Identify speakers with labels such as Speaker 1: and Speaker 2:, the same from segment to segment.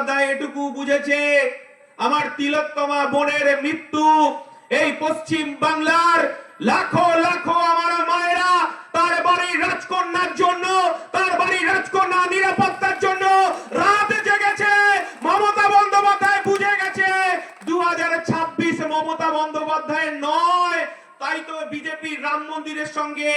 Speaker 1: বন্দ্যোপাধ্যায় এটুকু বুঝেছে, আমার তিলোত্তমা বোনের মৃত্যু এই পশ্চিম বাংলার লাখো লাখো আমার মায়েরা তার বাড়ির রাজকন্যার জন্য, তার বাড়ির রাজকন্যা নিরাপত্তার জন্য রাত জেগেছে। মমতা বন্দ্যোপাধ্যায় বুঝে গেছে 2026 মমতা বন্দ্যোপাধ্যায় নয়। তাই তো বিজেপি রাম মন্দিরের সঙ্গে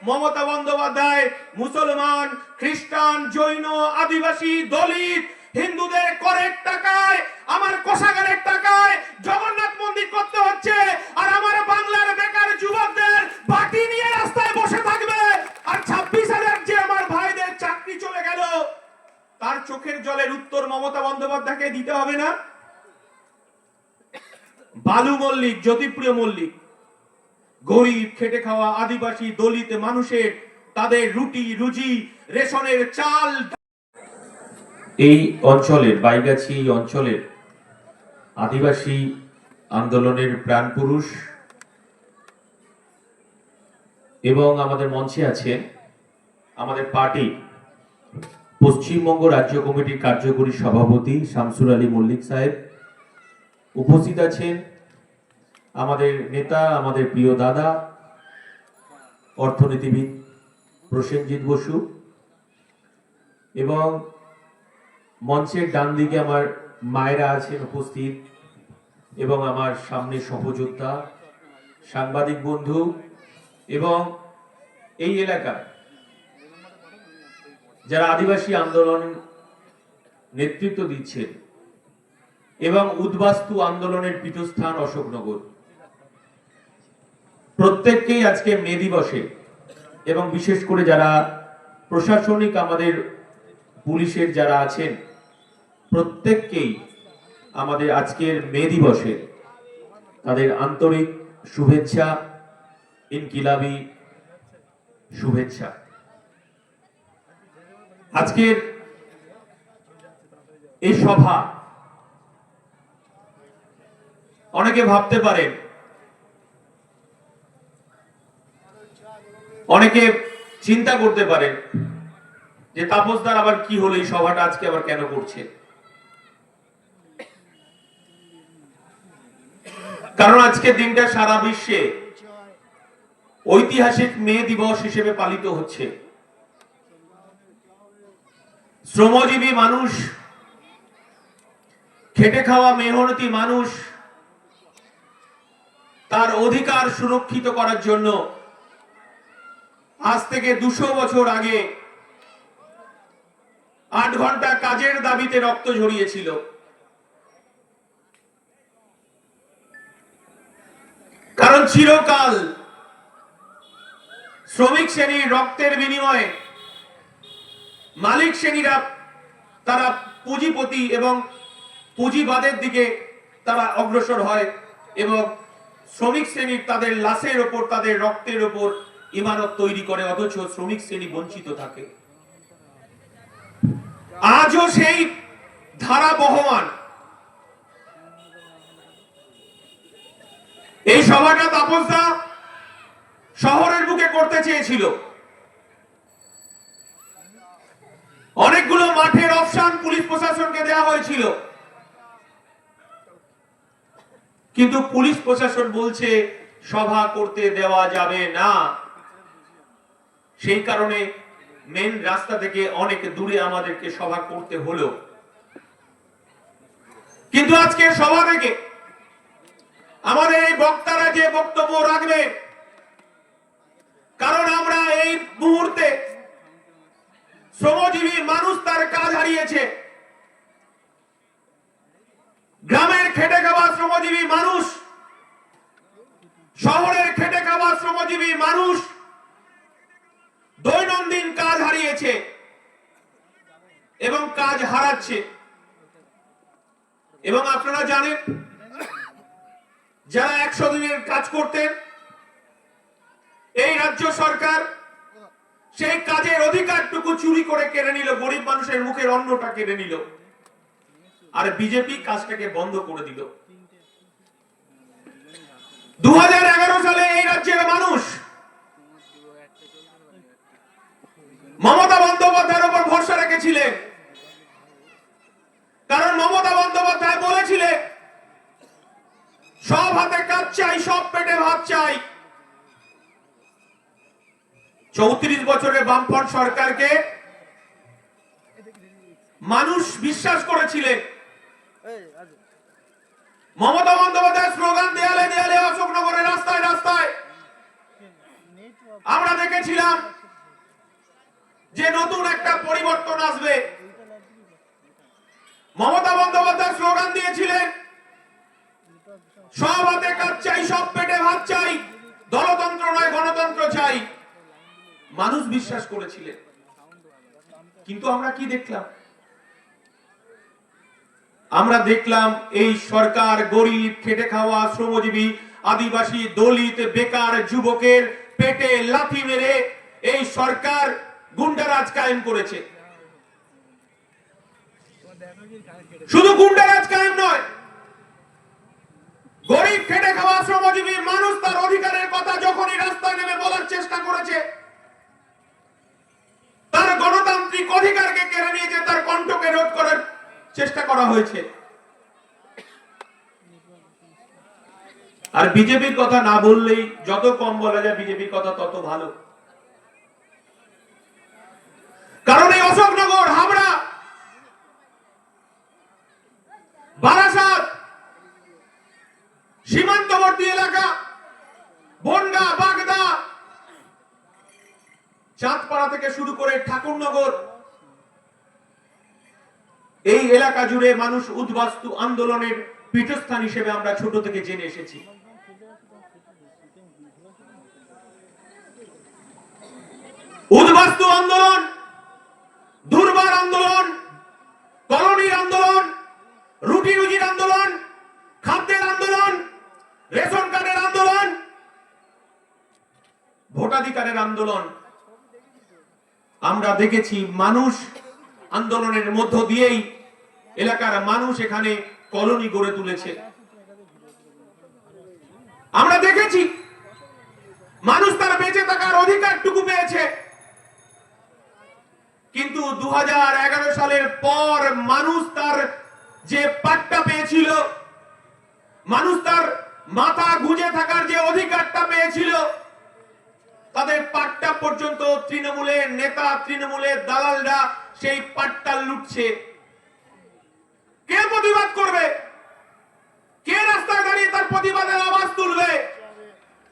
Speaker 1: মমতা বন্দ্যোপাধ্যায় মুসলমান, খ্রিস্টান, জৈন, আদিবাসী, দলিত, হিন্দুদের করের টাকায়, আমার কোষাগারের টাকায় জগন্নাথ মন্দির করতে হচ্ছে, আর আমার বাংলার বেকার যুবকদের বাটি নিয়ে রাস্তায় বসে থাকবে। আর 26,000 যে আমার ভাইদের চাকরি চলে গেল, তার চোখের জলের উত্তর মমতা বন্দ্যোপাধ্যায়কে দিতে হবে না? বালু মল্লিক, জ্যোতিপ্রিয় মল্লিক, গরিব খেটে খাওয়া আদিবাসী দলিত মানুষের তাদের রুটি রুজি, রেশনের চাল।
Speaker 2: এই অঞ্চলের বাইগাছি অঞ্চলের আদিবাসী আন্দোলনের প্রাণপুরুষ এবং আমাদের মঞ্চে আছে আমাদের পার্টি পশ্চিমবঙ্গ রাজ্য কমিটির কার্যকরী সভাপতি শামসুর আলী মল্লিক সাহেব। উপস্থিত আছেন আমাদের নেতা, আমাদের প্রিয় দাদা অর্থনীতিবিদ প্রসেনজিৎ বসু, এবং মঞ্চের ডান দিকে আমার মায়েরা আছেন উপস্থিত, এবং আমার সামনে সহযোদ্ধা সাংবাদিক বন্ধু এবং এই এলাকার যারা আদিবাসী আন্দোলন নেতৃত্ব দিচ্ছেন এবং উদ্বাস্তু আন্দোলনের পীঠস্থান অশোকনগর, প্রত্যেককেই আজকে মে দিবসে এবং বিশেষ করে যারা প্রশাসনিক আমাদের পুলিশের যারা আছেন প্রত্যেককেই আমাদের আজকের মে দিবসে তাদের আন্তরিক শুভেচ্ছা, ইনকিলাবি শুভেচ্ছা। আজকের এই সভা অনেকে ভাবতে পারেন, অনেকে চিন্তা করতে পারেন যে তাপসদার আবার কি হলো, এই সভাটা আজকে আবার কেন করছে। কারণ আজকে দিনটা সারা বিশ্বে ঐতিহাসিক মে দিবস হিসেবে পালিত হচ্ছে। শ্রমজীবী মানুষ, খেটে খাওয়া মেহনতি মানুষ তার অধিকার সুরক্ষিত করার জন্য আজ থেকে 200 বছর আগে 8 ঘন্টা কাজের দাবিতে রক্ত ঝরিয়েছিল। কারণ চিরকাল শ্রমিক শ্রেণীর রক্তের বিনিময়ে মালিক শ্রেণীরা তারা পুঁজিপতি এবং পুঁজিবাদের দিকে তারা অগ্রসর হয় এবং শ্রমিক শ্রেণীর তাদের লাশের ওপর, তাদের রক্তের ওপর ইমারত তৈরি করে, অথচ শ্রমিক শ্রেণী বঞ্চিত থাকে। আজও সেই ধারা বহমান। এই সভাটা তাপসদা শহরের বুকে করতে চেয়েছিল। অনেকগুলো মাঠের অপশন পুলিশ প্রশাসনকে দেওয়া হয়েছিল, কিন্তু পুলিশ প্রশাসন বলছে সভা করতে দেওয়া যাবে না। সেই কারণে মেন রাস্তা থেকে অনেক দূরে আমাদেরকে সভা করতে হলো। কিন্তু আজকে সভা থেকে আমাদের এই বক্তারা যে বক্তব্য রাখবে, কারণ আমরা এই মুহূর্তে শ্রমজীবী মানুষ তার কাজ হারিয়েছে, গ্রামের খেটে খাওয়া শ্রমজীবী মানুষ, শহরের খেটে খাওয়া শ্রমজীবী মানুষ দৈনন্দিন কাজ হারিয়েছে এবং কাজ হারাচ্ছে। এবং আপনারা জানেন, যারা 100 দিনের কাজ করতেন, এই রাজ্য সরকার সেই কাজের অধিকারটুকু চুরি করে কেড়ে নিল, গরিব মানুষের মুখের অন্নটা কেড়ে নিল, আর বিজেপি কাজটাকে বন্ধ করে দিল। 2011 সালে এই রাজ্যের মানুষ মমতা বন্দ্যোপাধ্যায়ের উপর ভরসা রেখেছিলেন, কারণ
Speaker 1: চাই, সব পেটে ভাত চাই। 34 বছরের বামফ্রন্ট সরকারকে মানুষ বিশ্বাস করেছিলেন। মমতা বন্দ্যোপাধ্যায় স্লোগান দেয়ালে দেয়ালে, অশোকনগরের রাস্তায় রাস্তায়। আমরা দেখেছিলাম যে নতুন একটা পরিবর্তন আসবে। মমতা বন্দ্যোপাধ্যায় স্লোগান দিয়েছিলেন সব হাতে কাজ চাই, সব পেটে ভাত চাই, দলতন্ত্র নয় গণতন্ত্র চাই। মানুষ বিশ্বাস করেছিলেন। কিন্তু আমরা কি দেখলাম? আমরা দেখলাম এই সরকার গরিব, খেটে খাওয়া, শ্রমজীবী, আদিবাসী, দলিত, বেকার, যুবকের পেটে লাথি মেরে এই সরকার গুন্ডারাজ কায়েম করেছে। শুধু গুন্ডারাজ কায়েম নয়, গরিব, খেটে খাওয়া, শ্রমজীবী মানুষ তার অধিকারের কথা যখনই রাস্তায় নেমে বলার চেষ্টা করেছে, তার গণতান্ত্রিক অধিকারকে কেড়ে নিয়েছে, তার কণ্ঠকে রোধ করার চেষ্টা করা হয়েছে। আর বিজেপির কথা না বললেই, যত কম বলা যায় বিজেপির কথা তত ভালো। কারণ এই অশোকনগর, হাবড়া, বারাসাত, সীমান্তবর্তী এলাকা, বনগা, বাগদা, চাঁদপাড়া থেকে শুরু করে ঠাকুরনগর, এই এলাকা জুড়ে মানুষ উদ্বাস্তু আন্দোলনের পীঠস্থান হিসেবে আমরা ছোট থেকে জেনে এসেছি। উদ্বাস্তু আন্দোলন, দুর্বার আন্দোলন, কলোনির আন্দোলন, রুটি রুজির আন্দোলন, খাদ্যের আন্দোলন, রেশন কার্ডের আন্দোলন, ভোটাধিকারের আন্দোলন আমরা দেখেছি। মানুষ আন্দোলনের মধ্য দিয়েই এলাকার মানুষ এখানে কলোনি গড়ে তুলেছে। আমরা দেখেছি মানুষ তার বেঁচে থাকার অধিকারটুকু পেয়েছে। কিন্তু 2011 সালের পর মানুষ তার যে পাট্টা পেয়েছিল, মানুষ তার মাথা গুঁজে থাকার যে অধিকারটা পেয়েছিল, তাদের পাট্টা পর্যন্ত তৃণমূলের নেতা, তৃণমূলের দালালরা সেই পাট্টা লুটছে। কে প্রতিবাদ করবে? কে রাস্তায় দাঁড়িয়ে তার প্রতিবাদের আওয়াজ তুলবে?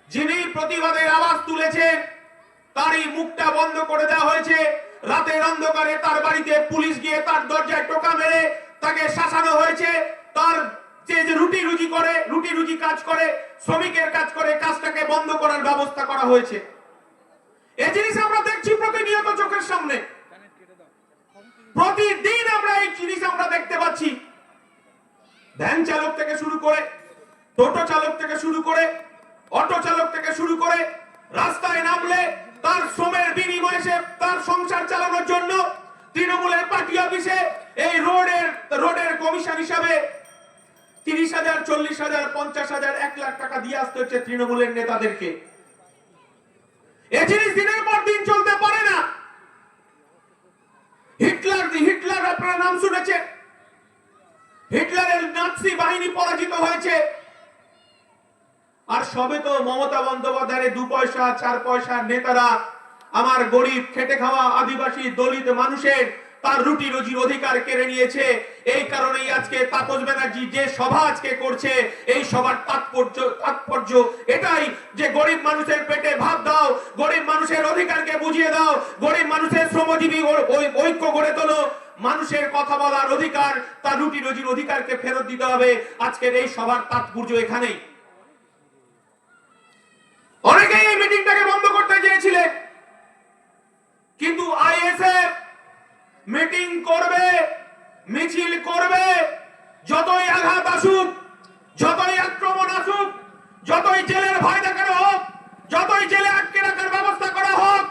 Speaker 1: যিনি প্রতিবাদের আওয়াজ তুলেছেন তারই মুখটা বন্ধ করে দেওয়া হয়েছে। রাতের অন্ধকারে তার বাড়িতে পুলিশ গিয়ে তার দরজায় টোকা মেরে তাকে শাসানো হয়েছে। তার যে রুটি রুজি করে, রুটি রুজি কাজ করে, শ্রমিকের কাজ করে, কাজটাকে বন্ধ করার ব্যবস্থা করা হয়েছে। এই জিনিস আমরা দেখছি প্রতিনিয়ত চোখের সামনে। প্রতিদিন আমরা এই জিনিস আমরা দেখতে পাচ্ছি। ভ্যান চালক থেকে শুরু করে, টোটো চালক থেকে শুরু করে, অটো চালক থেকে শুরু করে, রাস্তায় নামলে তার শ্রমের বিনিময়ে সে তার সংসার চালানোর জন্য তৃণমূলের পার্টি অফিসে এই রোডের কমিশন হিসাবে 30,000, 40,000, 50,000, 1 লাখ টাকা দিয়ে আসতে হচ্ছে তৃণমূলের নেতাদেরকে। এই জিনিস দিনের পর দিন চলতে পারে না। হিটলার আপনারা নাম শুনেছেন। হিটলারের নাৎসি বাহিনী পরাজিত হয়েছে। আর সবে তো মমতা বন্দ্যোপাধ্যায়ের 2 পয়সা 4 পয়সার নেতারা আমার গরিব, খেটে খাওয়া, আদিবাসী, দলিত মানুষের তার রুটি রুজির অধিকার কেড়ে নিয়েছে। এই কারণেই আজকে তাপস ব্যানার্জি যে সভা আজকে করছে, এই সভার তাৎপর্য এটাই যে গরিব মানুষের পেটে ভাত দাও, গরিব মানুষের অধিকারকে বুঝিয়ে দাও, গরিব মানুষের শ্রমজীবী ঐক্য গড়ে তোলো, মানুষের কথা বলার অধিকার, তার রুটি রুজির অধিকারকে ফেরত দিতে হবে। আজকের এই সভার তাৎপর্য এখানেই। অনেকেই এই মিটিংটাকে বন্ধ করতে চেয়েছিলেন, কিন্তু আইএসএফ মিটিং করবে, মিছিল করবে, যতই আঘাত আসুক, যতই আক্রমণ আসুক, যতই জেলের ভয় দেখানো হোক, যতই জেলে আটকে রাখার ব্যবস্থা করা হোক,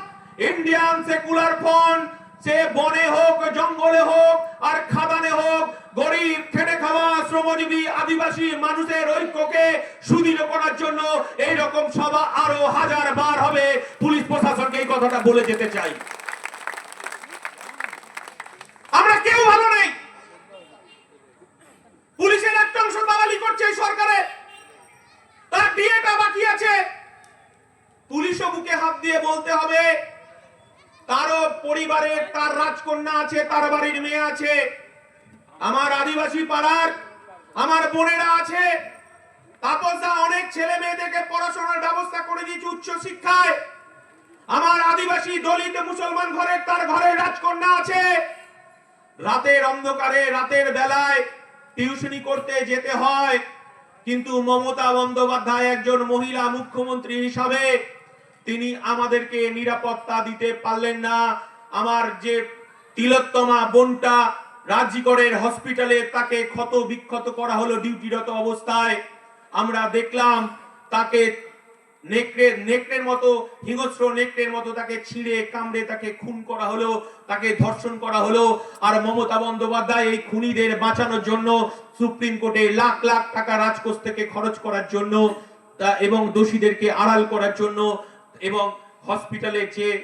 Speaker 1: ইন্ডিয়ান সেকুলার ফ্রন্ট সে বনে হোক, জঙ্গলে হোক আর খাদানে হোক, গরিব, খেটে খাওয়া, শ্রমজীবী, আদিবাসী মানুষের ঐক্যকে সুদৃঢ় করার জন্য এই রকম সভা আরো 1000 বার হবে। পুলিশ প্রশাসনকে এই কথাটা বলে যেতে চাই। আমরা কেউ ভালো নেই। পুলিশের একটা অংশ দালালি করছে এই সরকারে, তার বলতে হবে তারও পরিবারের তার রাজকন্যা আছে, তার বাড়ির মেয়ে আছে। আমার আদিবাসী পাড়ার আমার বোনেরা আছে। তাপসদা অনেক ছেলে মেয়েদেরকে পড়াশোনার ব্যবস্থা করে দিয়েছে উচ্চ শিক্ষায়। আমার আদিবাসী দলিত মুসলমান ঘরের তার ঘরের রাজকন্যা আছে। রাতের অন্ধকারে রাতের বেলায় টিউশনি করতে যেতে হয়, কিন্তু মমতা বন্দ্যোপাধ্যায় একজন মহিলা মুখ্যমন্ত্রী হিসাবে তিনি আমাদেরকে নিরাপত্তা দিতে পারলেন না। আমার যে তিলোত্তমা বোনটা রাজীগড়ের হসপিটালে তাকে ক্ষত বিক্ষত করা হলো ডিউটিরত অবস্থায়। আমরা দেখলাম তাকে নেকড়ের মতো, হিংস্র নেকড়ের মতো তাকে ছিঁড়ে কামড়ে তাকে খুন করা হলো, তাকে ধর্ষণ করা হলো। আর মমতা বন্দ্যোপাধ্যায় এই খুনিদের বাঁচানোর জন্য সুপ্রিম কোর্টে লাখ লাখ টাকা রাজকোষ থেকে খরচ করার জন্য এবং দোষীদেরকে আড়াল করার জন্য এবং হসপিটালে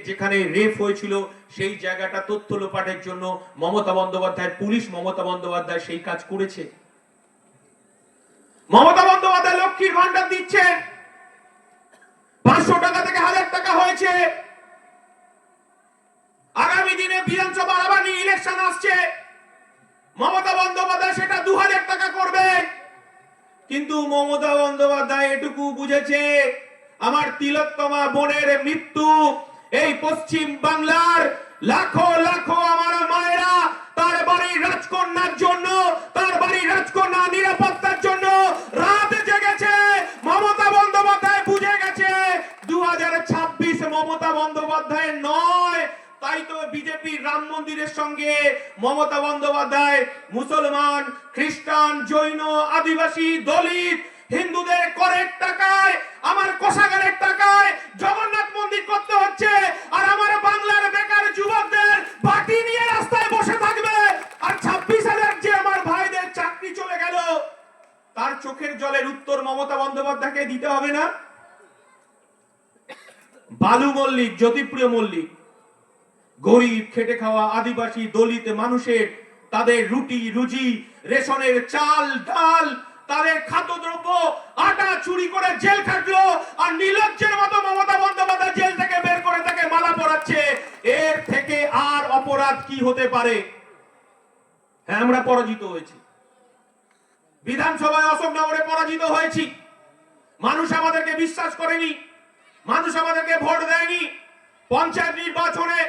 Speaker 1: যেখানে রেপ হয়েছিল সেই জায়গাটা তথ্য লোপাটের জন্য মমতা বন্দ্যোপাধ্যায়ের পুলিশ, মমতা বন্দ্যোপাধ্যায় সেই কাজ করেছে। মমতা বন্দ্যোপাধ্যায় লক্ষ্মীর ভান্ডার দিচ্ছে, 500 টাকা থেকে 1000 টাকা হয়েছে। আগামী দিনে বিধানসভা আবার ইলেকশন আসছে, মমতা বন্দ্যোপাধ্যায় সেটা 2000 টাকা করবে। কিন্তু মমতা বন্দ্যোপাধ্যায় এটুকু বুঝেছে, আমার তিলোত্তমা বোনের মৃত্যু এই পশ্চিম বাংলার লাখো লাখো আমার মায়েরা তার বাড়ির রাজকন্যার জন্য, তার বাড়ির রাজকন্যা নিরাপত্তার জন্য রাত জেগেছে। মমতা বন্দ্যোপাধ্যায় বুঝে গেছে 2026 মমতা বন্দ্যোপাধ্যায় নয়। তাই তো বিজেপি রাম মন্দিরের সঙ্গে মমতা বন্দ্যোপাধ্যায় মুসলমান, খ্রিস্টান, জৈন, আদিবাসী, দলিত, হিন্দুদের করের টাকায়, আমার কোষাগারের টাকায় জগন্নাথ মন্দির করতে হচ্ছে। আর আমার বাংলার বেকার যুবকদের বাটি নিয়ে রাস্তায় বসে থাকবে। আর 26,000 যে আমার ভাইদের চাকরি চলে গেল, তার চোখের জলের উত্তর মমতা বন্দ্যোপাধ্যায়কে দিতে হবে না? বালু মল্লিক, জ্যোতিপ্রিয় মল্লিক, গরিব খেটে খাওয়া আদিবাসী দলিত মানুষের তাদের রুটি রুজি, রেশনের চাল ডাল, তাদের খাদ্যদ্রব্য আটা চুরি করে জেল খাটলো। আর নির্লজ্জের মতো মমতা বন্দ্যোপাধ্যায় জেল থেকে বের করে তাকে মালা পরাচ্ছে। এর থেকে আর অপরাধ কি হতে পারে? হ্যাঁ, আমরা পরাজিত হয়েছি, বিধানসভায় অশোকনগরে পরাজিত হয়েছি। মানুষ আমাদেরকে বিশ্বাস করেনি, মানুষ আমাদেরকে ভোট দেয়নি। পঞ্চায়েত নির্বাচনে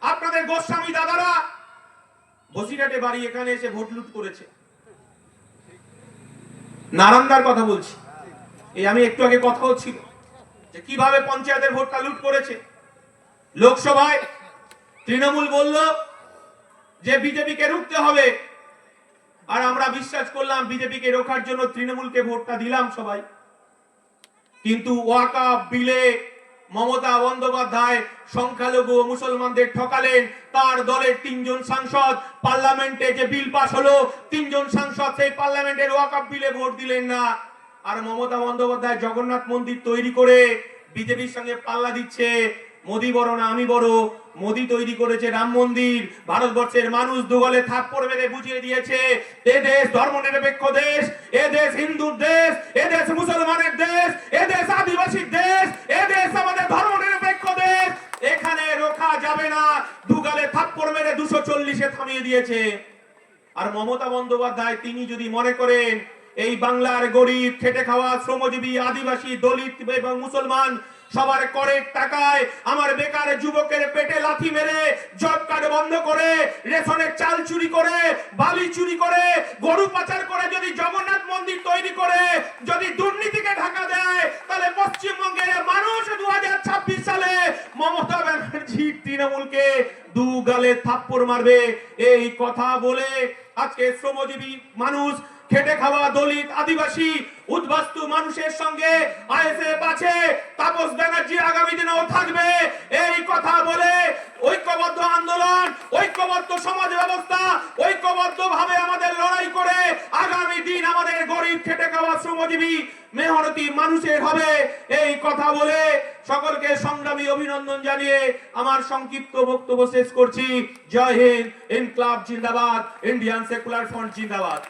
Speaker 1: আপনাদের গোস্বামী দাদারা বসিরহাটে বাড়ি এখানে এসে ভোট লুট করেছে। নারান্দার কথা বলছি, এই আমি একটু আগে কথা হচ্ছিল যে কিভাবে পঞ্চায়েতের ভোটটা লুট করেছে। লোকসভায় তৃণমূল বলল যে বিজেপিকে রুখতে হবে, আর আমরা বিশ্বাস করলাম বিজেপিকে রোখার জন্য তৃণমূলকে ভোটটা দিলাম সবাই। কিন্তু ওয়াকফ বিলে মমতা বন্দ্যোপাধ্যায় সংখ্যালঘু মুসলমানদের ঠকালেন। তার দলের 3 জন সাংসদ পার্লামেন্টে যে বিল পাস হলো, 3 জন সাংসদ সেই পার্লামেন্টের ওয়াকফ বিলে ভোট দিলেন না। আর মমতা বন্দ্যোপাধ্যায় জগন্নাথ মন্দির তৈরি করে বিজেপির সঙ্গে পাল্লা দিচ্ছে। মোদি বড় না আমি বড়, মোদি তৈরি করেছে রাম মন্দির। ভারতবর্ষের মানুষ দুগলে থাপ্পড় মেরে বুঝিয়ে দিয়েছে এ দেশ ধর্মনিরপেক্ষ দেশ, এ দেশ হিন্দুর দেশ, এ দেশ মুসলমানের দেশ, এ দেশ আদিবাসীর দেশ, এ দেশ আমাদের ধর্মনিরপেক্ষ দেশ। এখানে রোখা যাবে না। দুগালে থাপ্পড় মেরে 240-এ থামিয়ে দিয়েছে। আর মমতা বন্দ্যোপাধ্যায় তিনি যদি মনে করেন এই বাংলার গরিব খেটে খাওয়া শ্রমজীবী আদিবাসী দলিত এবং মুসলমান সবার করের টাকায় আমার বেকার যুবকের পেটে লাথি মেরে জব কার্ড বন্ধ করে, রেশনের চাল চুরি করে, বালি চুরি করে, গরু পাচার করে যদি জগন্নাথ মন্দির তৈরি করে যদি দুর্নীতিকে ঢাকা দেয়, তাহলে পশ্চিমবঙ্গের মানুষ 2026 সালে মমতা ব্যানার্জি তৃণমূলকে দুগালে থাপ্পড় মারবে। এই কথা বলে আজকে শ্রমজীবী মানুষ, খেটে খাওয়া দলিত আদিবাসী উদ্বাস্তু মানুষের সঙ্গে আইএসএফ আছে, তাপস ব্যানার্জি আগামী দিনেও থাকবে। এই কথা বলে ঐক্যবদ্ধ আন্দোলন, ঐক্যবদ্ধ সমাজ ব্যবস্থা, ঐক্যবদ্ধ ভাবে আমাদের লড়াই করে আগামী দিন আমাদের গরিব খেটে খাওয়া শ্রমজীবী মেহনতি মানুষের হবে। এই কথা বলে সকলকে সংগ্রামী অভিনন্দন জানিয়ে আমার সংক্ষিপ্ত বক্তব্য শেষ করছি। জয় হিন্দ, ইনকলাব জিন্দাবাদ, ইন্ডিয়ান সেকুলার ফ্রন্ট জিন্দাবাদ।